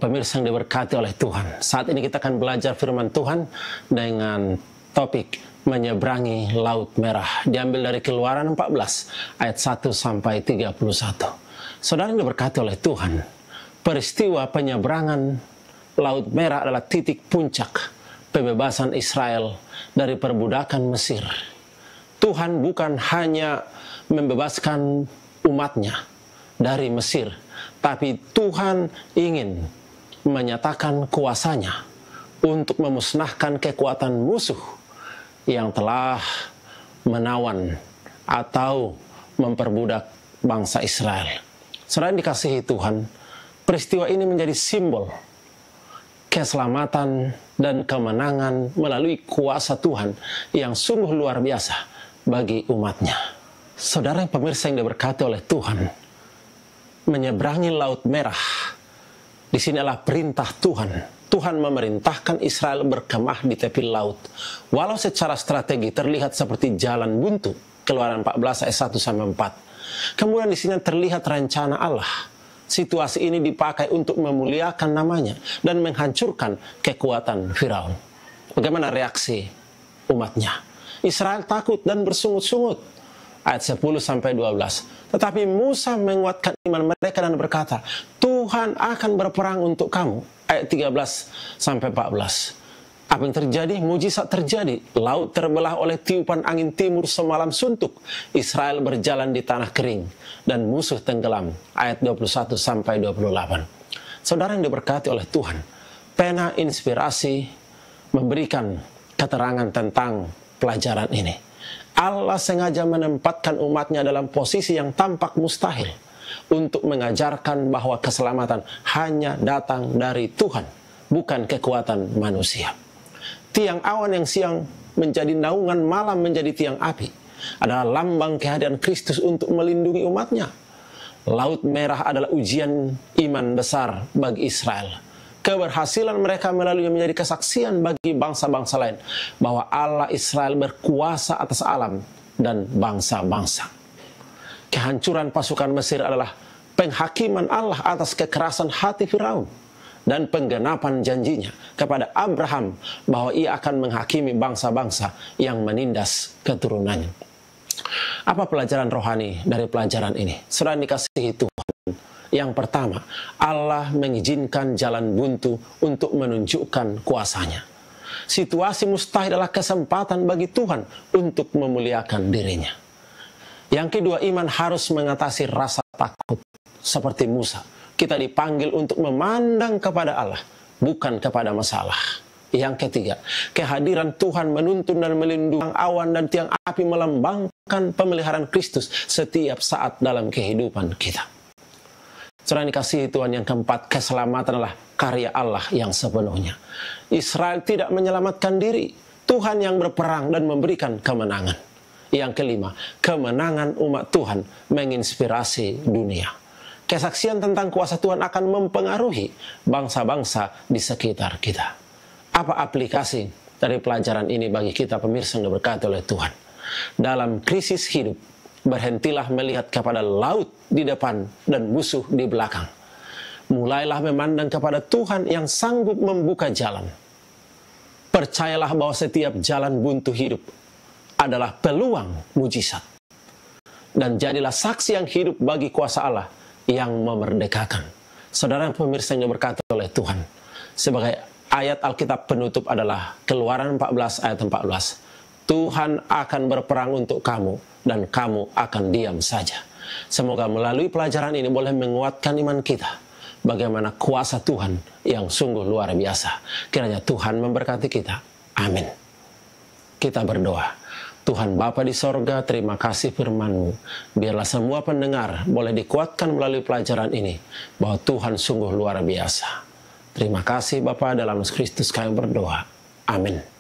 pemirsa yang diberkati oleh Tuhan. Saat ini kita akan belajar firman Tuhan dengan topik menyeberangi Laut Merah. Diambil dari Keluaran 14 ayat 1 sampai 31. Saudara yang diberkati oleh Tuhan, peristiwa penyeberangan Laut Merah adalah titik puncak pembebasan Israel dari perbudakan Mesir. Tuhan bukan hanya membebaskan umatnya dari Mesir, tapi Tuhan ingin menyatakan kuasanya untuk memusnahkan kekuatan musuh yang telah menawan atau memperbudak bangsa Israel. Saudara yang dikasihi Tuhan, peristiwa ini menjadi simbol keselamatan dan kemenangan melalui kuasa Tuhan yang sungguh luar biasa bagi umatnya. Saudara yang pemirsa yang diberkati oleh Tuhan, menyeberangi Laut Merah, di sini adalah perintah Tuhan. Tuhan memerintahkan Israel berkemah di tepi laut. Walau secara strategi terlihat seperti jalan buntu, Keluaran 14 ayat 1 sampai 4. Kemudian di sini terlihat rencana Allah. Situasi ini dipakai untuk memuliakan namanya dan menghancurkan kekuatan Firaun. Bagaimana reaksi umatnya? Israel takut dan bersungut-sungut. Ayat 10 sampai 12. Tetapi Musa menguatkan iman mereka dan berkata, Tuhan akan berperang untuk kamu. Ayat 13 sampai 14. Apa yang terjadi? Mujizat terjadi. Laut terbelah oleh tiupan angin timur semalam suntuk. Israel berjalan di tanah kering dan musuh tenggelam. Ayat 21 sampai 28. Saudara yang diberkati oleh Tuhan, pena inspirasi memberikan keterangan tentang pelajaran ini. Allah sengaja menempatkan umatnya dalam posisi yang tampak mustahil untuk mengajarkan bahwa keselamatan hanya datang dari Tuhan, bukan kekuatan manusia. Tiang awan yang siang menjadi naungan, malam menjadi tiang api, adalah lambang kehadiran Kristus untuk melindungi umatnya. Laut Merah adalah ujian iman besar bagi Israel. Keberhasilan mereka melalui menjadi kesaksian bagi bangsa-bangsa lain bahwa Allah Israel berkuasa atas alam dan bangsa-bangsa. Kehancuran pasukan Mesir adalah penghakiman Allah atas kekerasan hati Firaun dan penggenapan janjinya kepada Abraham bahwa ia akan menghakimi bangsa-bangsa yang menindas keturunannya. Apa pelajaran rohani dari pelajaran ini? Saudara dikasihi Tuhan. Yang pertama, Allah mengizinkan jalan buntu untuk menunjukkan kuasanya. Situasi mustahil adalah kesempatan bagi Tuhan untuk memuliakan dirinya. Yang kedua, iman harus mengatasi rasa takut. Seperti Musa, kita dipanggil untuk memandang kepada Allah, bukan kepada masalah. Yang ketiga, kehadiran Tuhan menuntun dan melindungi awan dan tiang api melambangkan pemeliharaan Kristus setiap saat dalam kehidupan kita. Saudara dikasihi Tuhan, yang keempat, keselamatan adalah karya Allah yang sepenuhnya. Israel tidak menyelamatkan diri. Tuhan yang berperang dan memberikan kemenangan. Yang kelima, kemenangan umat Tuhan menginspirasi dunia. Kesaksian tentang kuasa Tuhan akan mempengaruhi bangsa-bangsa di sekitar kita. Apa aplikasi dari pelajaran ini bagi kita pemirsa yang diberkati oleh Tuhan? Dalam krisis hidup, berhentilah melihat kepada laut di depan dan musuh di belakang. Mulailah memandang kepada Tuhan yang sanggup membuka jalan. Percayalah bahwa setiap jalan buntu hidup adalah peluang mujizat. Dan jadilah saksi yang hidup bagi kuasa Allah yang memerdekakan. Saudara pemirsa yang diberkati oleh Tuhan, sebagai ayat Alkitab penutup adalah Keluaran 14 ayat 14. Tuhan akan berperang untuk kamu dan kamu akan diam saja. Semoga melalui pelajaran ini boleh menguatkan iman kita bagaimana kuasa Tuhan yang sungguh luar biasa. Kiranya Tuhan memberkati kita. Amin. Kita berdoa. Tuhan Bapa di sorga, terima kasih firman-Mu. Biarlah semua pendengar boleh dikuatkan melalui pelajaran ini bahwa Tuhan sungguh luar biasa. Terima kasih Bapa, dalam Kristus kami berdoa. Amin.